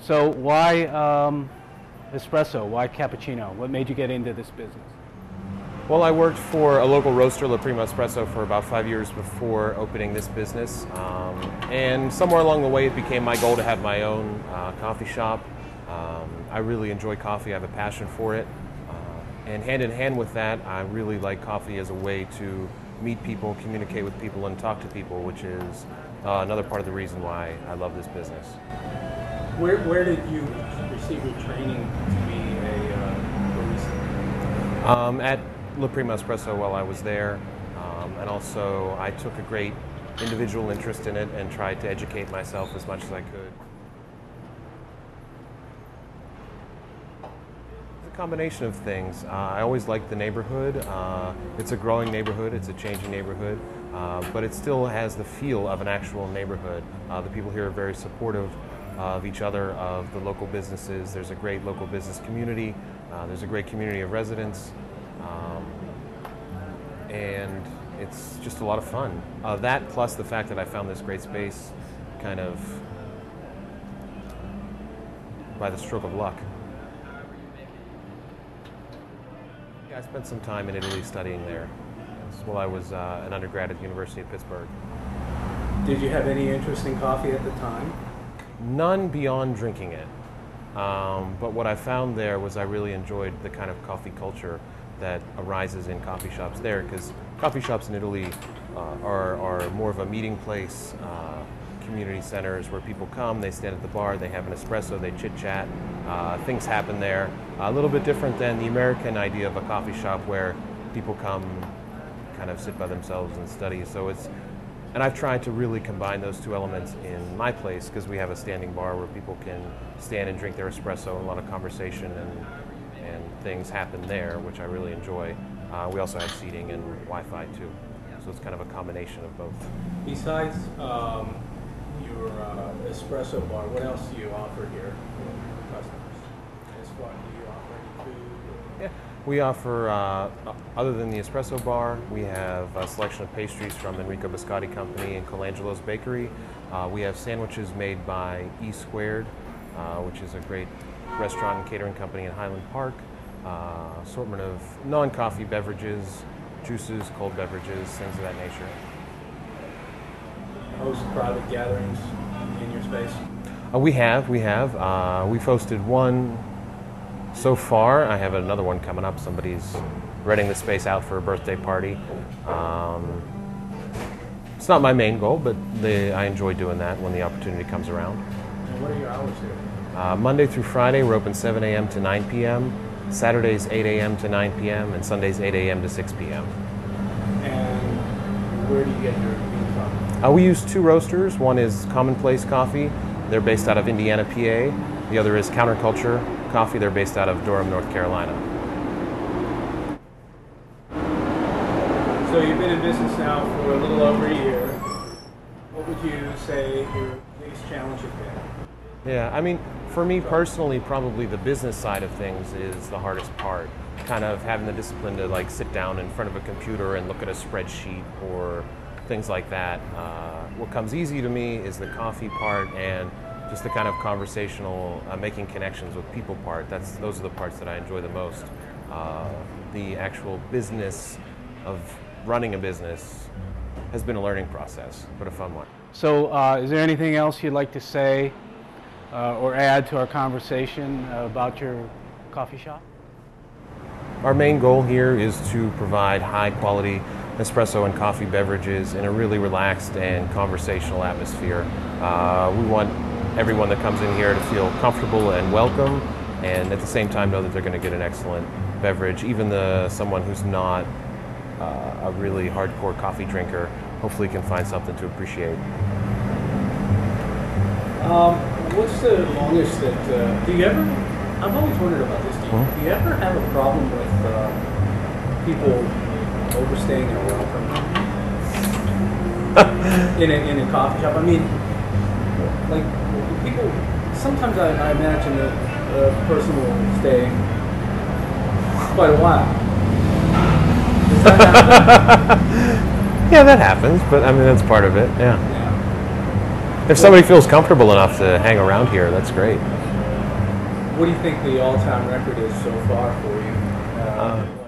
So why espresso? Why cappuccino? What made you get into this business? Well, I worked for a local roaster, La Prima Espresso, for about 5 years before opening this business. And somewhere along the way, it became my goal to have my own coffee shop. I really enjoy coffee. I have a passion for it. And hand in hand with that, I really like coffee as a way to meet people, communicate with people, and talk to people, which is another part of the reason why I love this business. Where did you receive your training to be a barista? At La Prima Espresso while I was there, and also I took a great individual interest in it and tried to educate myself as much as I could. It's a combination of things. I always liked the neighborhood. It's a growing neighborhood, it's a changing neighborhood, but it still has the feel of an actual neighborhood. The people here are very supportive of each other, of the local businesses. There's a great local business community. There's a great community of residents. And it's just a lot of fun. That plus the fact that I found this great space kind of by the stroke of luck. Yeah, I spent some time in Italy studying there while I was an undergrad at the University of Pittsburgh. Did you have any interest in coffee at the time? None beyond drinking it. But what I found there was I really enjoyed the kind of coffee culture that arises in coffee shops there, because coffee shops in Italy are more of a meeting place, community centers where people come, they stand at the bar, they have an espresso, they chit-chat, things happen there. A little bit different than the American idea of a coffee shop where people come, kind of sit by themselves and study. And I've tried to really combine those two elements in my place, because we have a standing bar where people can stand and drink their espresso, and a lot of conversation and things happen there, which I really enjoy. We also have seating and Wi-Fi too, so it's kind of a combination of both. Besides your espresso bar, what else do you offer here for customers? Do you offer any food? Yeah, we offer, other than the espresso bar, we have a selection of pastries from Enrico Biscotti Company and Colangelo's Bakery. We have sandwiches made by E Squared, which is a great restaurant and catering company in Highland Park. Assortment of non-coffee beverages, juices, cold beverages, things of that nature. Host private gatherings in your space? We have. We've hosted one so far. I have another one coming up. Somebody's renting the space out for a birthday party. It's not my main goal, but I enjoy doing that when the opportunity comes around. And what are your hours here? Monday through Friday, we're open 7 a.m. to 9 p.m. Saturdays 8 a.m. to 9 p.m. and Sundays 8 a.m. to 6 p.m. And where do you get your bean from? We use two roasters. One is Commonplace Coffee. They're based out of Indiana, PA. The other is Counterculture Coffee. They're based out of Durham, North Carolina. So you've been in business now for a little over a year. What would you say your biggest challenge has been? Yeah, I mean, for me personally, probably the business side of things is the hardest part. Kind of having the discipline to like sit down in front of a computer and look at a spreadsheet or things like that. What comes easy to me is the coffee part and just the kind of conversational, making connections with people part. Those are the parts that I enjoy the most. The actual business of running a business has been a learning process, but a fun one. So is there anything else you'd like to say or add to our conversation about your coffee shop? Our main goal here is to provide high quality espresso and coffee beverages in a really relaxed and conversational atmosphere. We want everyone that comes in here to feel comfortable and welcome, and at the same time know that they're going to get an excellent beverage. Even someone who's not a really hardcore coffee drinker hopefully can find something to appreciate. What's the longest that, do you ever, I've always wondered about this, do you ever have a problem with people overstaying their welcome in a coffee shop? I mean, like, people, sometimes I imagine that a person will stay quite a while. Does that happen? Yeah, that happens, but I mean, that's part of it, yeah. If somebody feels comfortable enough to hang around here, that's great. What do you think the all-time record is so far for you?